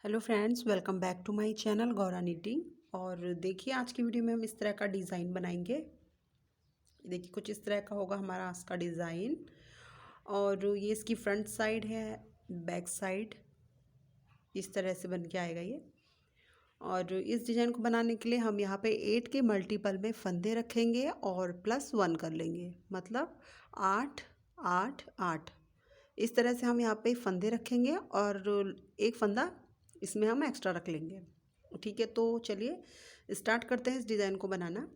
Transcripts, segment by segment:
Hello friends, welcome back to my channel Gaura knitting. और देखिए, आज की वीडियो में हम इस तरह का डिज़ाइन बनाएंगे। देखिए, कुछ इस तरह का होगा हमारा आज का डिज़ाइन। और ये इसकी फ्रंट साइड है, बैक साइड इस तरह से बन के आएगा ये। और इस डिज़ाइन को बनाने के लिए हम यहाँ पे 8 के मल्टीपल में फंदे रखेंगे और +1 कर लेंगे, मतलब 8 8 8 इस तरह से हम यहाँ पे फंदे रखेंगे और एक फंदा इसमें हम एक्स्ट्रा रख लेंगे। ठीक है, तो चलिए स्टार्ट करते हैं इस डिज़ाइन को बनाना।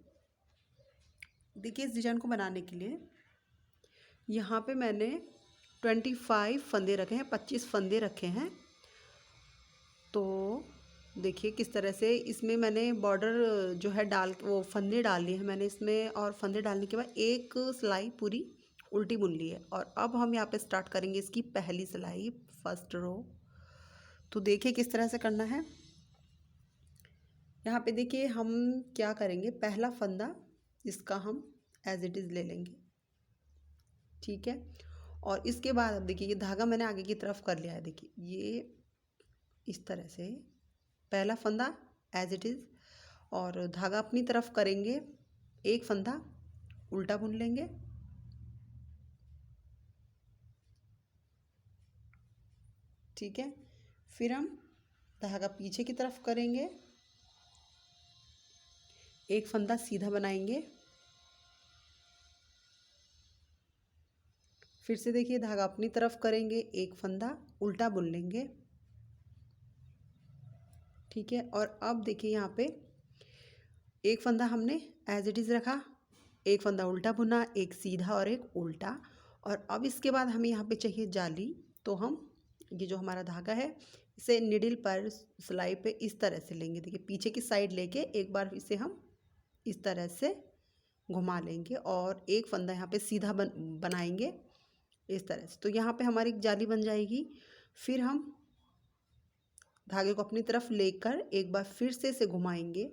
देखिए, इस डिज़ाइन को बनाने के लिए यहाँ पे मैंने 25 फंदे रखे हैं, 25 फंदे रखे हैं। तो देखिए किस तरह से इसमें मैंने बॉर्डर जो है वो फंदे डाल लिए हैं मैंने इसमें। और फंदे डालने के बाद एक सिलाई पूरी उल्टी बुन ली है। और अब हम यहाँ पे स्टार्ट करेंगे इसकी पहली सिलाई, फर्स्ट रो। तो देखिए किस तरह से करना है। यहाँ पे देखिए हम क्या करेंगे, पहला फंदा इसका हम एज इट इज़ ले लेंगे। ठीक है, और इसके बाद अब देखिए ये धागा मैंने आगे की तरफ कर लिया है। देखिए ये इस तरह से पहला फंदा एज इट इज़, और धागा अपनी तरफ करेंगे, एक फंदा उल्टा बुन लेंगे। ठीक है, फिर हम धागा पीछे की तरफ करेंगे, एक फंदा सीधा बनाएंगे। फिर से देखिए धागा अपनी तरफ करेंगे, एक फंदा उल्टा बुन लेंगे। ठीक है, और अब देखिए यहाँ पे एक फंदा हमने एज इट इज़ रखा, एक फंदा उल्टा बुना, एक सीधा और एक उल्टा। और अब इसके बाद हमें यहाँ पे चाहिए जाली। तो हम ये जो हमारा धागा है इसे निडिल पर सिलाई पे इस तरह से लेंगे। देखिए पीछे की साइड लेके एक बार इसे हम इस तरह से घुमा लेंगे और एक फंदा यहाँ पे सीधा बनाएंगे इस तरह से। तो यहाँ पे हमारी एक जाली बन जाएगी। फिर हम धागे को अपनी तरफ लेकर एक बार फिर से इसे घुमाएंगे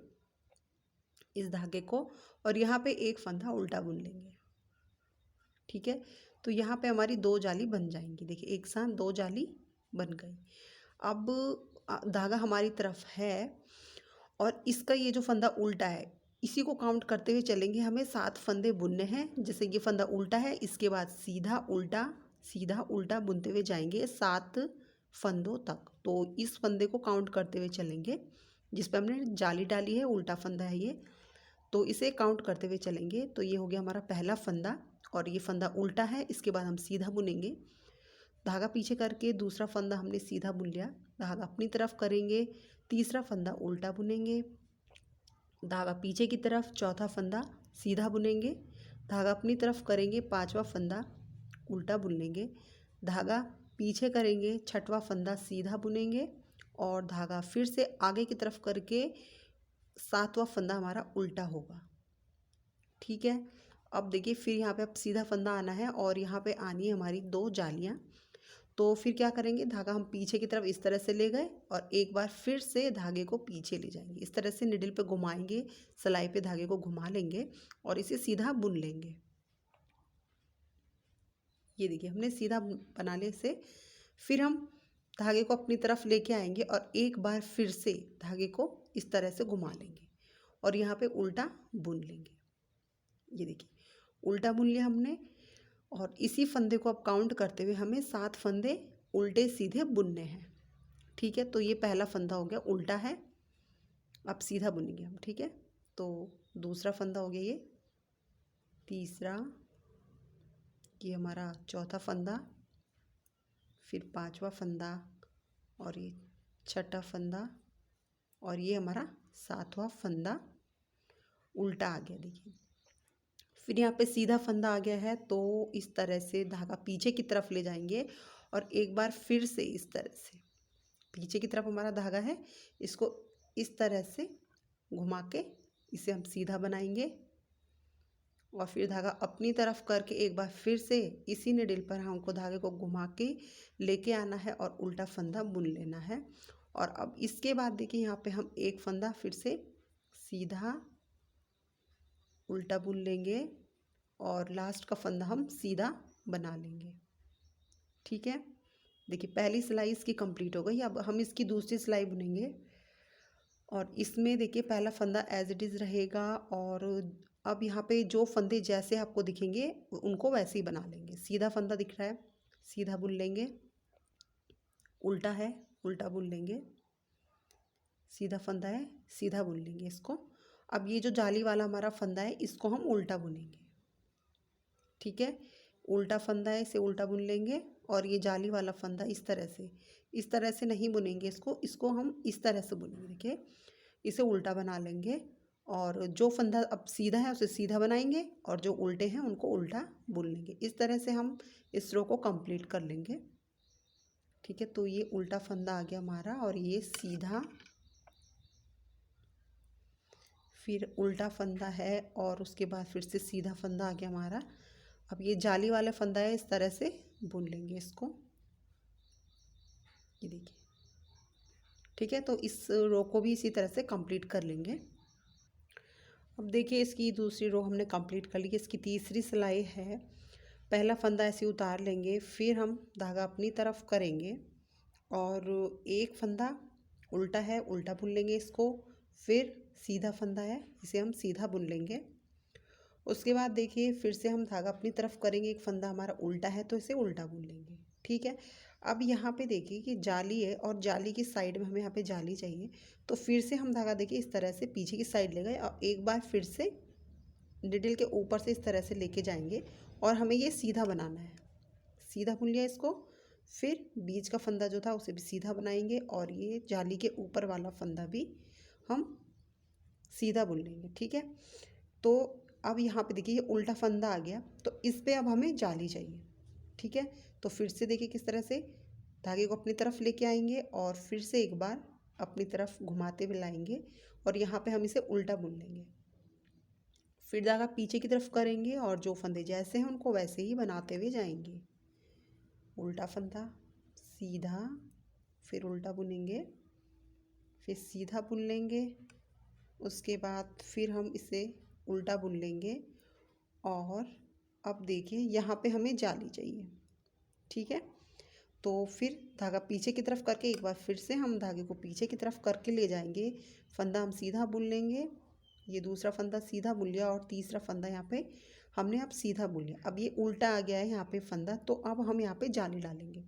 इस धागे को, और यहाँ पे एक फंदा उल्टा बुन लेंगे। ठीक है, तो यहाँ पे हमारी दो जाली बन जाएंगी। देखिए एक साथ दो जाली बन गई। अब धागा हमारी तरफ है और इसका ये जो फंदा उल्टा है इसी को काउंट करते हुए चलेंगे। हमें 7 फंदे बुनने हैं। जैसे ये फंदा उल्टा है, इसके बाद सीधा उल्टा बुनते हुए जाएंगे 7 फंदों तक। तो इस फंदे को काउंट करते हुए चलेंगे जिस पे हमने जाली डाली है, उल्टा फंदा है ये। तो इसे काउंट करते हुए चलेंगे। तो ये हो गया हमारा पहला फंदा और ये फंदा उल्टा है। इसके बाद हम सीधा बुनेंगे, धागा पीछे करके दूसरा फंदा हमने सीधा बुन लिया, धागा अपनी तरफ करेंगे, तीसरा फंदा उल्टा बुनेंगे, धागा पीछे की तरफ, चौथा फंदा सीधा बुनेंगे, धागा अपनी तरफ करेंगे, पांचवा फंदा उल्टा बुन लेंगे, धागा पीछे करेंगे, छठवां फंदा सीधा बुनेंगे और धागा फिर से आगे की तरफ करके सातवां फंदा हमारा उल्टा होगा। ठीक है, अब देखिए फिर यहाँ पे अब सीधा फंदा आना है और यहाँ पे आनी है हमारी दो जालियाँ। तो फिर क्या करेंगे, धागा हम पीछे की तरफ इस तरह से ले गए और एक बार फिर से धागे को पीछे ले जाएंगे। इस तरह से निडल पे घुमाएंगे, सिलाई पे धागे को घुमा लेंगे और इसे सीधा बुन लेंगे। ये देखिए हमने सीधा बना लिया इसे। फिर हम धागे को अपनी तरफ लेके आएंगे और एक बार फिर से धागे को इस तरह से घुमा लेंगे और यहाँ पे उल्टा बुन लेंगे। ये देखिए उल्टा बुन लिया हमने और इसी फंदे को अब काउंट करते हुए हमें 7 फंदे उल्टे सीधे बुनने हैं। ठीक है, तो ये पहला फंदा हो गया, उल्टा है, अब सीधा बुनेंगे हम। ठीक है, तो दूसरा फंदा हो गया ये, तीसरा, ये हमारा चौथा फंदा, फिर पांचवा फंदा और ये छठा फंदा और ये हमारा सातवां फंदा उल्टा आ गया। देखिए फिर यहाँ पे सीधा फंदा आ गया है। तो इस तरह से धागा पीछे की तरफ ले जाएंगे और एक बार फिर से इस तरह से पीछे की तरफ हमारा धागा है, इसको इस तरह से घुमा के इसे हम सीधा बनाएंगे और फिर धागा अपनी तरफ करके एक बार फिर से इसी निडल पर हमको धागे को घुमा के लेके आना है और उल्टा फंदा बुन लेना है। और अब इसके बाद देखिए यहाँ पे हम एक फंदा फिर से सीधा उल्टा बुन लेंगे और लास्ट का फंदा हम सीधा बना लेंगे। ठीक है, देखिए पहली सिलाई इसकी कंप्लीट हो गई। अब हम इसकी दूसरी सिलाई बुनेंगे और इसमें देखिए पहला फंदा एज इट इज़ रहेगा। और अब यहाँ पे जो फंदे जैसे आपको दिखेंगे उनको वैसे ही बना लेंगे। सीधा फंदा दिख रहा है, सीधा बुन लेंगे। उल्टा है, उल्टा बुन लेंगे। सीधा फंदा है, सीधा बुन लेंगे इसको। अब ये जो जाली वाला हमारा फंदा है इसको हम उल्टा बुनेंगे, ठीक है। उल्टा फंदा है, इसे उल्टा बुन लेंगे। और ये जाली वाला फंदा इस तरह से नहीं बुनेंगे इसको हम इस तरह से बुनेंगे। देखिए इसे उल्टा बना लेंगे और जो फंदा अब सीधा है उसे सीधा बनाएंगे और जो उल्टे हैं उनको उल्टा बुन लेंगे। इस तरह से हम इस रो को कंप्लीट कर लेंगे, ठीक है। तो ये उल्टा फंदा आ गया हमारा और ये सीधा, फिर उल्टा फंदा है और उसके बाद फिर से सीधा फंदा आ गया हमारा। अब ये जाली वाला फंदा है, इस तरह से बुन लेंगे इसको, ये देखिए, ठीक है। तो इस रो को भी इसी तरह से कंप्लीट कर लेंगे। अब देखिए इसकी दूसरी रो हमने कंप्लीट कर ली। इसकी तीसरी सिलाई है। पहला फंदा ऐसे उतार लेंगे, फिर हम धागा अपनी तरफ करेंगे और एक फंदा उल्टा है, उल्टा बुन लेंगे इसको। फिर सीधा फंदा है, इसे हम सीधा बुन लेंगे। उसके बाद देखिए फिर से हम धागा अपनी तरफ करेंगे, एक फंदा हमारा उल्टा है तो इसे उल्टा बुन लेंगे, ठीक है। अब यहाँ पे देखिए कि जाली है और जाली की साइड में हमें यहाँ पे जाली चाहिए, तो फिर से हम धागा देखिए इस तरह से पीछे की साइड ले गए और एक बार फिर से निडल के ऊपर से इस तरह से लेके जाएंगे और हमें ये सीधा बनाना है। सीधा बुन लिया इसको, फिर बीच का फंदा जो था उसे भी सीधा बनाएंगे और ये जाली के ऊपर वाला फंदा भी हम सीधा बुन लेंगे, ठीक है। तो अब यहाँ पे देखिए ये उल्टा फंदा आ गया, तो इस पे अब हमें जाली चाहिए, ठीक है। तो फिर से देखिए किस तरह से धागे को अपनी तरफ लेके आएंगे और फिर से एक बार अपनी तरफ घुमाते हुए लाएंगे और यहाँ पे हम इसे उल्टा बुन लेंगे। फिर धागा पीछे की तरफ करेंगे और जो फंदे जैसे हैं उनको वैसे ही बनाते हुए जाएंगे। उल्टा फंदा, सीधा, फिर उल्टा बुनेंगे, फिर सीधा बुन लेंगे। उसके बाद फिर हम इसे उल्टा बुन लेंगे और अब देखिए यहाँ पे हमें जाली चाहिए, ठीक है। तो फिर धागा पीछे की तरफ करके एक बार फिर से हम धागे को पीछे की तरफ करके ले जाएंगे। फंदा हम सीधा बुन लेंगे, ये दूसरा फंदा सीधा बुन लिया और तीसरा फंदा यहाँ पे हमने अब सीधा बुन लिया। अब ये उल्टा आ गया है यहाँ पे फंदा, तो अब हम यहाँ पे जाली डालेंगे।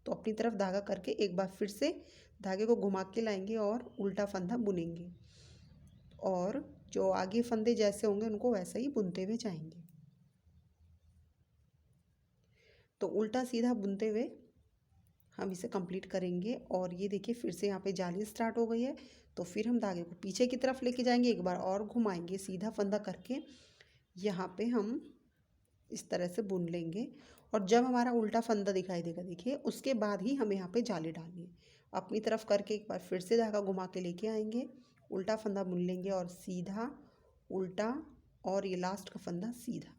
तो अपनी तरफ धागा करके एक बार फिर से धागे को घुमा के लाएंगे और उल्टा फंदा बुनेंगे और जो आगे फंदे जैसे होंगे उनको वैसे ही बुनते हुए जाएंगे। तो उल्टा सीधा बुनते हुए हम इसे कंप्लीट करेंगे और ये देखिए फिर से यहाँ पे जाली स्टार्ट हो गई है। तो फिर हम धागे को पीछे की तरफ लेके जाएंगे, एक बार और घुमाएंगे, सीधा फंदा करके यहाँ पे हम इस तरह से बुन लेंगे और जब हमारा उल्टा फंदा दिखाई देगा देखिए उसके बाद ही हमें यहाँ पे जाली डालनी है। अपनी तरफ करके एक बार फिर से धागा घुमा के लेके आएंगे, उल्टा फंदा बुन लेंगे और सीधा, उल्टा और ये लास्ट का फंदा सीधा।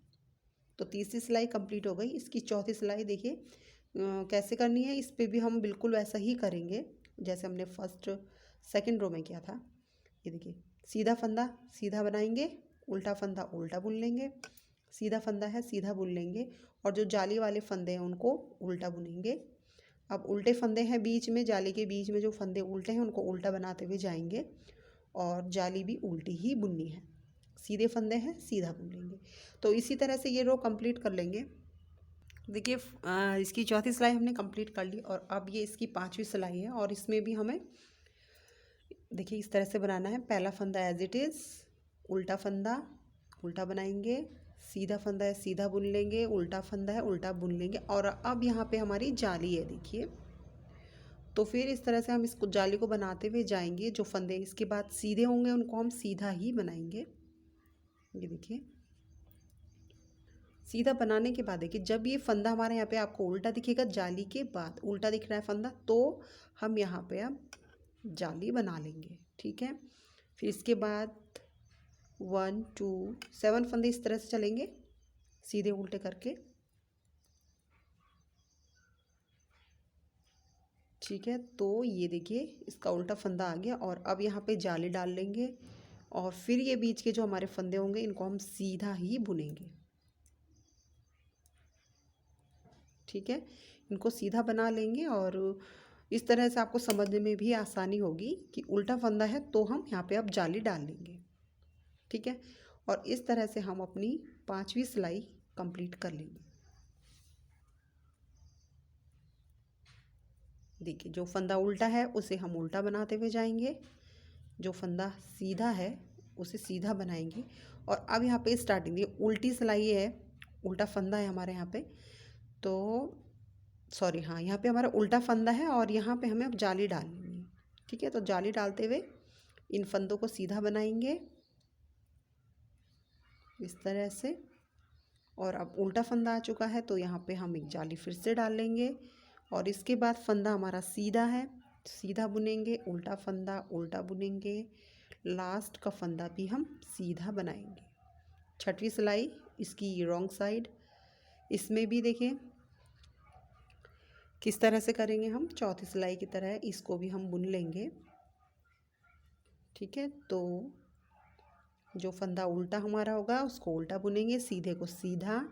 तो तीसरी सिलाई कंप्लीट हो गई। इसकी चौथी सिलाई देखिए कैसे करनी है। इस पे भी हम बिल्कुल वैसा ही करेंगे जैसे हमने फर्स्ट सेकंड रो में किया था। ये देखिए सीधा फंदा सीधा बनाएंगे, उल्टा फंदा उल्टा बुन लेंगे, सीधा फंदा है सीधा बुन लेंगे और जो जाली वाले फंदे हैं उनको उल्टा बुनेंगे। अब उल्टे फंदे हैं बीच में, जाली के बीच में जो फंदे उल्टे हैं उनको उल्टा बनाते हुए जाएंगे और जाली भी उल्टी ही बुननी है। सीधे फंदे हैं सीधा बुन लेंगे। तो इसी तरह से ये रो कंप्लीट कर लेंगे। देखिए इसकी चौथी सिलाई हमने कंप्लीट कर ली और अब ये इसकी पांचवी सिलाई है और इसमें भी हमें देखिए इस तरह से बनाना है। पहला फंदा एज इट इज़, उल्टा फंदा उल्टा बनाएंगे, सीधा फंदा है सीधा बुन लेंगे, उल्टा फंदा है उल्टा बुन लेंगे और अब यहाँ पे हमारी जाली है देखिए। तो फिर इस तरह से हम इसको जाली को बनाते हुए जाएंगे। जो फंदे इसके बाद सीधे होंगे उनको हम सीधा ही बनाएंगे। ये देखिए सीधा बनाने के बाद देखिए जब ये फंदा हमारे यहाँ पे आपको उल्टा दिखेगा, जाली के बाद उल्टा दिख रहा है फंदा, तो हम यहाँ पे अब जाली बना लेंगे, ठीक है। फिर इसके बाद 1 2 7 फंदे इस तरह से चलेंगे सीधे उल्टे करके, ठीक है। तो ये देखिए इसका उल्टा फंदा आ गया और अब यहाँ पे जाली डाल लेंगे और फिर ये बीच के जो हमारे फंदे होंगे इनको हम सीधा ही बुनेंगे, ठीक है। इनको सीधा बना लेंगे और इस तरह से आपको समझने में भी आसानी होगी कि उल्टा फंदा है तो हम यहाँ पे अब जाली डाल लेंगे। ठीक है, और इस तरह से हम अपनी 5वीं सिलाई कंप्लीट कर लेंगे। देखिए, जो फंदा उल्टा है उसे हम उल्टा बनाते हुए जाएंगे, जो फंदा सीधा है उसे सीधा बनाएंगे। और अब यहाँ पे स्टार्टिंग ये उल्टी सिलाई है, उल्टा फंदा है हमारे यहाँ पे, तो सॉरी हाँ, यहाँ पे हमारा उल्टा फंदा है और यहाँ पे हमें अब जाली डालनी है। ठीक है, तो जाली डालते हुए इन फंदों को सीधा बनाएंगे इस तरह से। और अब उल्टा फंदा आ चुका है तो यहाँ पे हम एक जाली फिर से डाल लेंगे और इसके बाद फंदा हमारा सीधा है, सीधा बुनेंगे, उल्टा फंदा उल्टा बुनेंगे, लास्ट का फंदा भी हम सीधा बनाएंगे। 6वीं सिलाई इसकी रॉन्ग साइड, इसमें भी देखिए किस तरह से करेंगे हम, 4थी सिलाई की तरह इसको भी हम बुन लेंगे। ठीक है, तो जो फंदा उल्टा हमारा होगा उसको उल्टा बुनेंगे, सीधे को सीधा,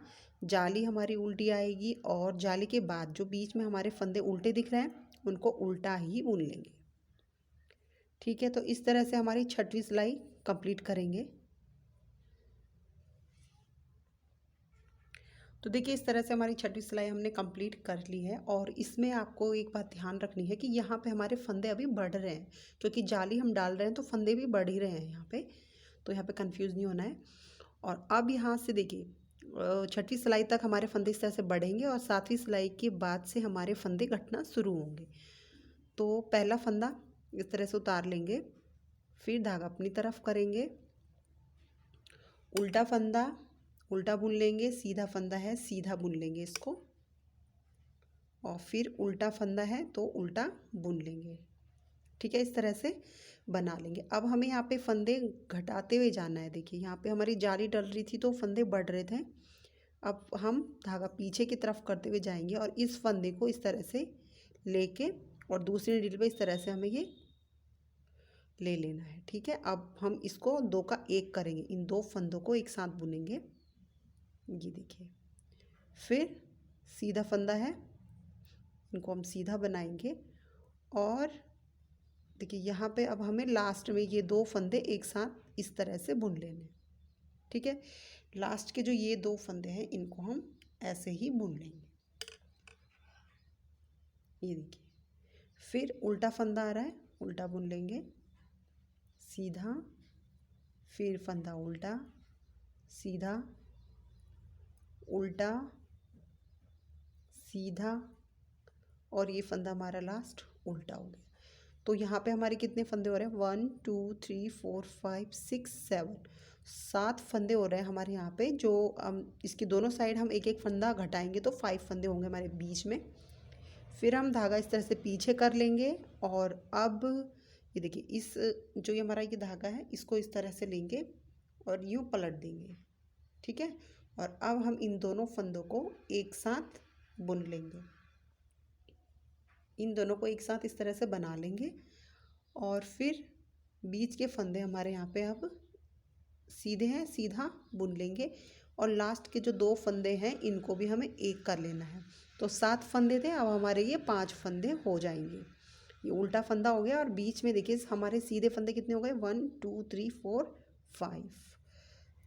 जाली हमारी उल्टी आएगी और जाली के बाद जो बीच में हमारे फंदे उल्टे दिख रहे हैं उनको उल्टा ही बुन लेंगे। ठीक है, तो इस तरह से हमारी 6वीं सिलाई कंप्लीट करेंगे। तो देखिए, इस तरह से हमारी 6वीं सिलाई हमने कंप्लीट कर ली है। और इसमें आपको एक बात ध्यान रखनी है कि यहाँ पे हमारे फंदे अभी बढ़ रहे हैं, क्योंकि जाली हम डाल रहे हैं तो फंदे भी बढ़ ही रहे हैं यहाँ पे, तो यहाँ पे कंफ्यूज नहीं होना है। और अब यहाँ से देखिए 6वीं सिलाई तक हमारे फंदे इस तरह से बढ़ेंगे और 7वीं सिलाई के बाद से हमारे फंदे घटना शुरू होंगे। तो पहला फंदा इस तरह से उतार लेंगे, फिर धागा अपनी तरफ करेंगे, उल्टा फंदा उल्टा बुन लेंगे, सीधा फंदा है सीधा बुन लेंगे इसको, और फिर उल्टा फंदा है तो उल्टा बुन लेंगे। ठीक है, इस तरह से बना लेंगे। अब हमें यहाँ पे फंदे घटाते हुए जाना है। देखिए, यहाँ पे हमारी जाली डल रही थी तो फंदे बढ़ रहे थे, अब हम धागा पीछे की तरफ करते हुए जाएंगे और इस फंदे को इस तरह से लेके और दूसरी नीडल पे इस तरह से हमें ये ले लेना है। ठीक है, अब हम इसको 2 का 1 करेंगे, इन 2 फंदों को एक साथ बुनेंगे। ये देखिए, फिर सीधा फंदा है, इनको हम सीधा बनाएंगे और देखिए यहाँ पे अब हमें लास्ट में ये 2 फंदे एक साथ इस तरह से बुन लेने। ठीक है, लास्ट के जो ये 2 फंदे हैं इनको हम ऐसे ही बुन लेंगे। ये देखिए, फिर उल्टा फंदा आ रहा है, उल्टा बुन लेंगे, सीधा, फिर फंदा उल्टा, सीधा, उल्टा, सीधा, और ये फंदा हमारा लास्ट उल्टा हो गया। तो यहाँ पे हमारे कितने फंदे हो रहे हैं, 1 2 3 4 5 6 7, 7 फंदे हो रहे हैं हमारे यहाँ पे। जो इसकी दोनों साइड हम एक एक फंदा घटाएंगे तो 5 फंदे होंगे हमारे बीच में। फिर हम धागा इस तरह से पीछे कर लेंगे और अब ये देखिए, इस जो ये हमारा ये धागा है इसको इस तरह से लेंगे और यूँ पलट देंगे। ठीक है, और अब हम इन दोनों फंदों को एक साथ बुन लेंगे, इन दोनों को एक साथ इस तरह से बना लेंगे और फिर बीच के फंदे हमारे यहाँ पे अब सीधे हैं, सीधा बुन लेंगे और लास्ट के जो 2 फंदे हैं इनको भी हमें एक कर लेना है। तो 7 फंदे थे, अब हमारे ये 5 फंदे हो जाएंगे। ये उल्टा फंदा हो गया और बीच में देखिए हमारे सीधे फंदे कितने हो गए, 1 2 3 4 5।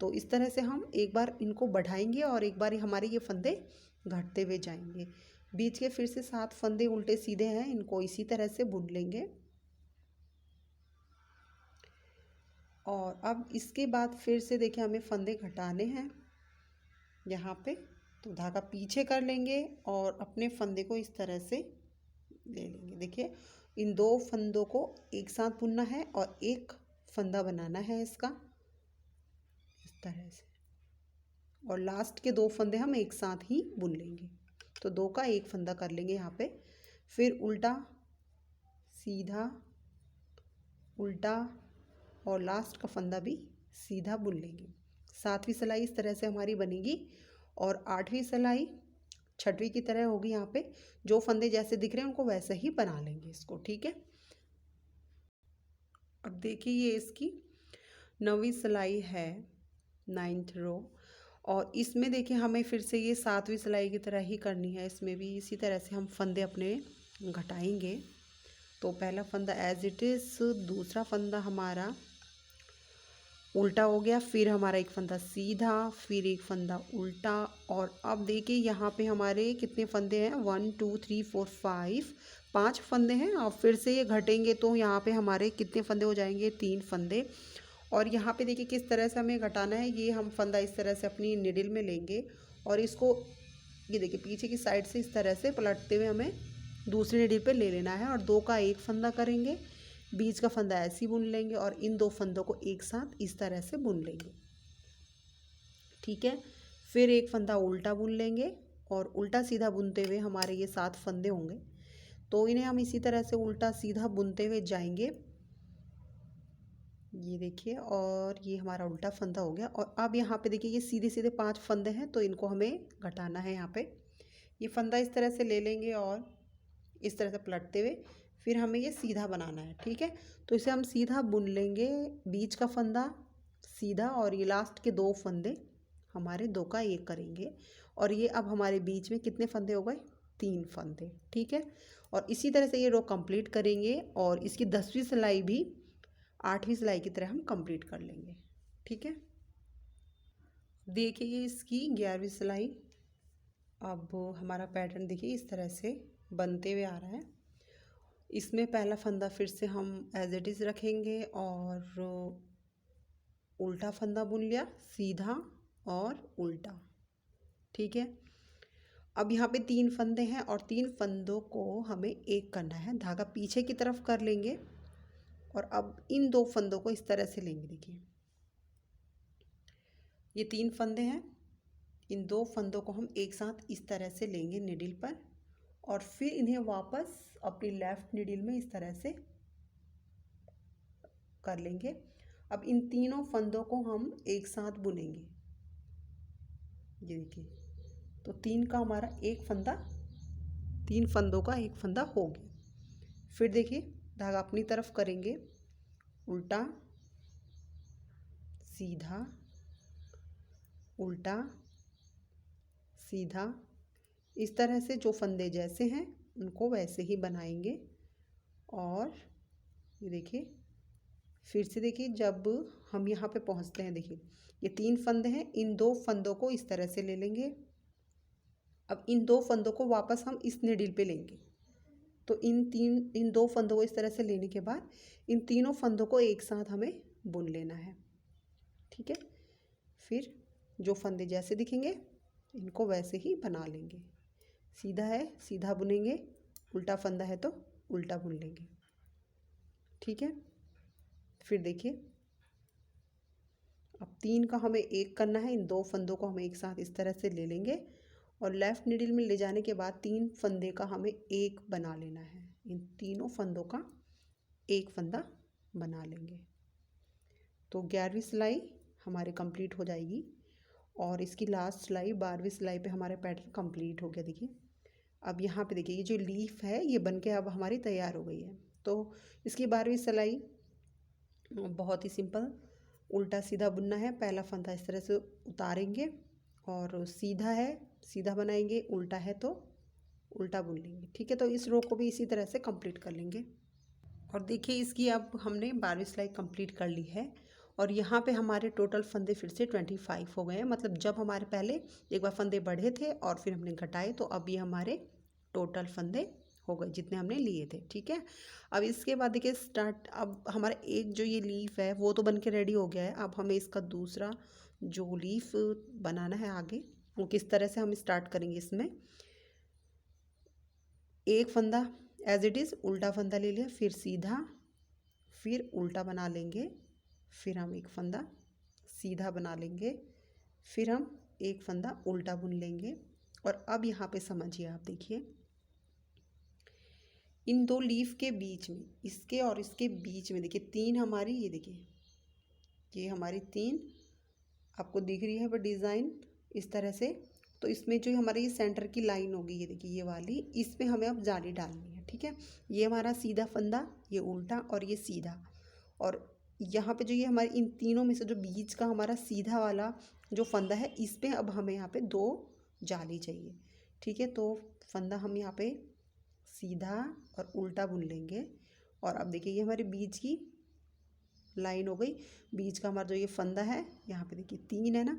तो इस तरह से हम एक बार इनको बढ़ाएंगे और एक बार हमारे ये फंदे घटते हुए जाएंगे। बीच के फिर से 7 फंदे उल्टे सीधे हैं, इनको इसी तरह से बुन लेंगे। और अब इसके बाद फिर से देखिए हमें फंदे घटाने हैं यहाँ पे, तो धागा पीछे कर लेंगे और अपने फंदे को इस तरह से ले लेंगे। देखिए, इन 2 फंदों को एक साथ बुनना है और एक फंदा बनाना है इसका इस तरह से, और लास्ट के 2 फंदे हम एक साथ ही बुन लेंगे। तो 2 का 1 फंदा कर लेंगे यहाँ पे, फिर उल्टा, सीधा, उल्टा और लास्ट का फंदा भी सीधा बुन लेंगे। 7वीं सिलाई इस तरह से हमारी बनेगी और 8वीं सिलाई 6वीं की तरह होगी। यहाँ पे जो फंदे जैसे दिख रहे हैं उनको वैसे ही बना लेंगे इसको। ठीक है, अब देखिए ये इसकी 9वीं सिलाई है, 9th रो, और इसमें देखिए हमें फिर से ये 7वीं सिलाई की तरह ही करनी है। इसमें भी इसी तरह से हम फंदे अपने घटाएंगे। तो पहला फंदा एज इट इज़, दूसरा फंदा हमारा उल्टा हो गया, फिर हमारा एक फंदा सीधा, फिर एक फंदा उल्टा। और अब देखिए यहाँ पे हमारे कितने फंदे हैं, 1 2 3 4 5, 5 फंदे हैं। और फिर से ये घटेंगे तो यहाँ पे हमारे कितने फंदे हो जाएंगे, 3 फंदे। और यहाँ पे देखिए किस तरह से हमें घटाना है। ये हम फंदा इस तरह से अपनी निडल में लेंगे और इसको ये देखिए पीछे की साइड से इस तरह से पलटते हुए हमें दूसरी निडल पे ले लेना है और 2 का एक फंदा करेंगे, बीच का फंदा ऐसे ही बुन लेंगे और इन 2 फंदों को एक साथ इस तरह से बुन लेंगे। ठीक है, फिर एक फंदा उल्टा बुन लेंगे और उल्टा सीधा बुनते हुए हमारे ये 7 फंदे होंगे। तो इन्हें हम इसी तरह से उल्टा सीधा बुनते हुए जाएंगे। ये देखिए, और ये हमारा उल्टा फंदा हो गया। और अब यहाँ पे देखिए ये सीधे सीधे 5 फंदे हैं, तो इनको हमें घटाना है। यहाँ पे ये फंदा इस तरह से ले लेंगे और इस तरह से पलटते हुए फिर हमें ये सीधा बनाना है। ठीक है, तो इसे हम सीधा बुन लेंगे, बीच का फंदा सीधा और ये लास्ट के 2 फंदे हमारे 2 का एक करेंगे। और ये अब हमारे बीच में कितने फंदे हो गए, 3 फंदे। ठीक है, और इसी तरह से ये रो कंप्लीट करेंगे और इसकी 10वीं सिलाई भी 8वीं सिलाई की तरह हम कंप्लीट कर लेंगे। ठीक है, देखिए इसकी 11वीं सिलाई। अब हमारा पैटर्न देखिए इस तरह से बनते हुए आ रहा है। इसमें पहला फंदा फिर से हम एज इट इज़ रखेंगे और उल्टा फंदा बुन लिया, सीधा और उल्टा। ठीक है, अब यहाँ पे 3 फंदे हैं और 3 फंदों को हमें एक करना है। धागा पीछे की तरफ कर लेंगे और अब इन 2 फंदों को इस तरह से लेंगे। देखिए ये 3 फंदे हैं, इन 2 फंदों को हम एक साथ इस तरह से लेंगे निडल पर और फिर इन्हें वापस अपनी लेफ्ट निडल में इस तरह से कर लेंगे। अब इन तीनों फंदों को हम एक साथ बुनेंगे। ये देखिए, तो 3 का हमारा एक फंदा, 3 फंदों का एक फंदा हो गया। फिर देखिए धागा अपनी तरफ करेंगे, उल्टा सीधा उल्टा सीधा, इस तरह से जो फंदे जैसे हैं उनको वैसे ही बनाएंगे। और ये देखिए फिर से देखिए जब हम यहाँ पे पहुँचते हैं, देखिए ये 3 फंदे हैं, इन 2 फंदों को इस तरह से ले लेंगे। अब इन 2 फंदों को वापस हम इस निडल पे लेंगे। तो इन 2 फंदों को इस तरह से लेने के बाद इन तीनों फंदों को एक साथ हमें बुन लेना है। ठीक है, फिर जो फंदे जैसे दिखेंगे इनको वैसे ही बना लेंगे। सीधा है सीधा बुनेंगे, उल्टा फंदा है तो उल्टा बुन लेंगे। ठीक है, फिर देखिए अब 3 का हमें एक करना है। इन 2 फंदों को हम एक साथ इस तरह से ले लेंगे और लेफ़्ट निडल में ले जाने के बाद 3 फंदे का हमें एक बना लेना है। इन तीनों फंदों का एक फंदा बना लेंगे। तो 11वीं सिलाई हमारी कंप्लीट हो जाएगी और इसकी लास्ट सिलाई 12वीं सिलाई पे हमारा पैटर्न कंप्लीट हो गया। देखिए अब यहाँ पे देखिए ये जो लीफ है ये बन के अब हमारी तैयार हो गई है। तो इसकी 12वीं सिलाई बहुत ही सिंपल, उल्टा सीधा बुनना है। पहला फंदा इस तरह से उतारेंगे और सीधा है सीधा बनाएंगे, उल्टा है तो उल्टा बुन लेंगे। ठीक है, तो इस रो को भी इसी तरह से कंप्लीट कर लेंगे। और देखिए इसकी अब हमने 12वीं सिलाई कंप्लीट कर ली है और यहाँ पे हमारे टोटल फंदे फिर से 25 हो गए हैं। मतलब जब हमारे पहले एक बार फंदे बढ़े थे और फिर हमने घटाए तो अब ये हमारे टोटल फंदे हो गए जितने हमने लिए थे। ठीक है, अब इसके बाद देखिए स्टार्ट, अब हमारा एक जो ये लीफ है वो तो बन के रेडी हो गया है। अब हमें इसका दूसरा जो लीफ बनाना है आगे, वो किस तरह से हम स्टार्ट करेंगे। इसमें एक फंदा एज इट इज़ उल्टा फंदा ले लिया, फिर सीधा, फिर उल्टा बना लेंगे, फिर हम एक फंदा सीधा बना लेंगे, फिर हम एक फंदा उल्टा बुन लेंगे। और अब यहाँ पे समझिए, आप देखिए इन 2 लीफ के बीच में, इसके और इसके बीच में देखिए 3 हमारी, ये देखिए ये हमारी 3 आपको दिख रही है वो डिज़ाइन इस तरह से। तो इसमें जो हमारे ये सेंटर की लाइन होगी, ये देखिए ये वाली, इसमें हमें अब जाली डालनी है। ठीक है, ये हमारा सीधा फंदा, ये उल्टा और ये सीधा, और यहाँ पे जो ये हमारे इन तीनों में से जो बीच का हमारा सीधा वाला जो फंदा है, इस पे अब हमें यहाँ पे 2 जाली चाहिए। ठीक है, तो फंदा हम यहाँ पे सीधा और उल्टा बुन लेंगे। और अब देखिए ये हमारे बीच की लाइन हो गई। बीच का हमारा जो ये फंदा है, यहाँ पे देखिए 3 है ना,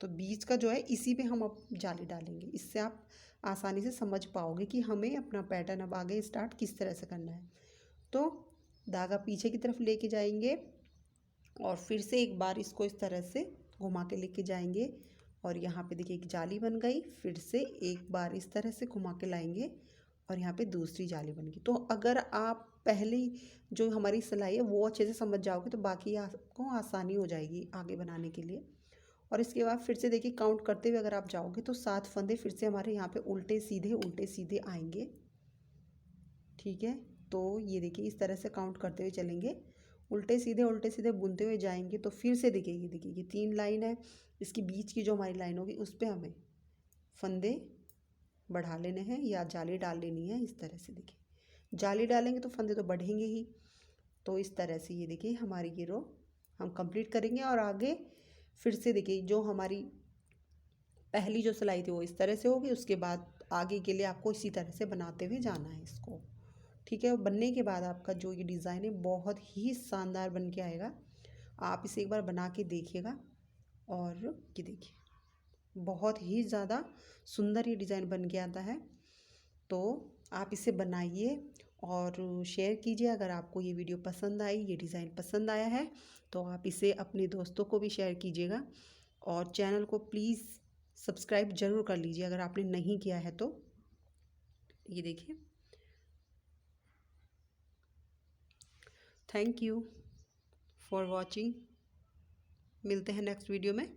तो बीच का जो है इसी पे हम अब जाली डालेंगे। इससे आप आसानी से समझ पाओगे कि हमें अपना पैटर्न अब आगे स्टार्ट किस तरह से करना है। तो धागा पीछे की तरफ लेके जाएंगे और फिर से एक बार इसको इस तरह से घुमा के लेके जाएंगे और यहाँ पे देखिए एक जाली बन गई। फिर से एक बार इस तरह से घुमा के लाएंगे और यहाँ पे दूसरी जाली बन गई। तो अगर आप पहली जो हमारी सिलाई है वो अच्छे से समझ जाओगे तो बाकी आपको आसानी हो जाएगी आगे बनाने के लिए। और इसके बाद फिर से देखिए काउंट करते हुए अगर आप जाओगे तो 7 फंदे फिर से हमारे यहाँ पे उल्टे सीधे आएंगे। ठीक है, तो ये देखिए इस तरह से काउंट करते हुए चलेंगे, उल्टे सीधे बुनते हुए जाएंगे। तो फिर से देखिए ये 3 लाइन है, इसकी बीच की जो हमारी लाइन होगी उस पर हमें फंदे बढ़ा लेने हैं या जाली डाल लेनी है। इस तरह से देखिए जाली डालेंगे तो फंदे तो बढ़ेंगे ही। तो इस तरह से ये देखिए हमारी ये रो हम कंप्लीट करेंगे। और आगे फिर से देखिए जो हमारी पहली जो सिलाई थी वो इस तरह से होगी, उसके बाद आगे के लिए आपको इसी तरह से बनाते हुए जाना है इसको। ठीक है, और बनने के बाद आपका जो ये डिज़ाइन है बहुत ही शानदार बन के आएगा। आप इसे एक बार बना के देखिएगा और ये देखिए बहुत ही ज़्यादा सुंदर ये डिज़ाइन बन के आता है। तो आप इसे बनाइए और शेयर कीजिए। अगर आपको ये वीडियो पसंद आई, ये डिज़ाइन पसंद आया है तो आप इसे अपने दोस्तों को भी शेयर कीजिएगा और चैनल को प्लीज़ सब्सक्राइब ज़रूर कर लीजिए अगर आपने नहीं किया है तो। ये देखिए, थैंक यू फॉर वॉचिंग। मिलते हैं नेक्स्ट वीडियो में।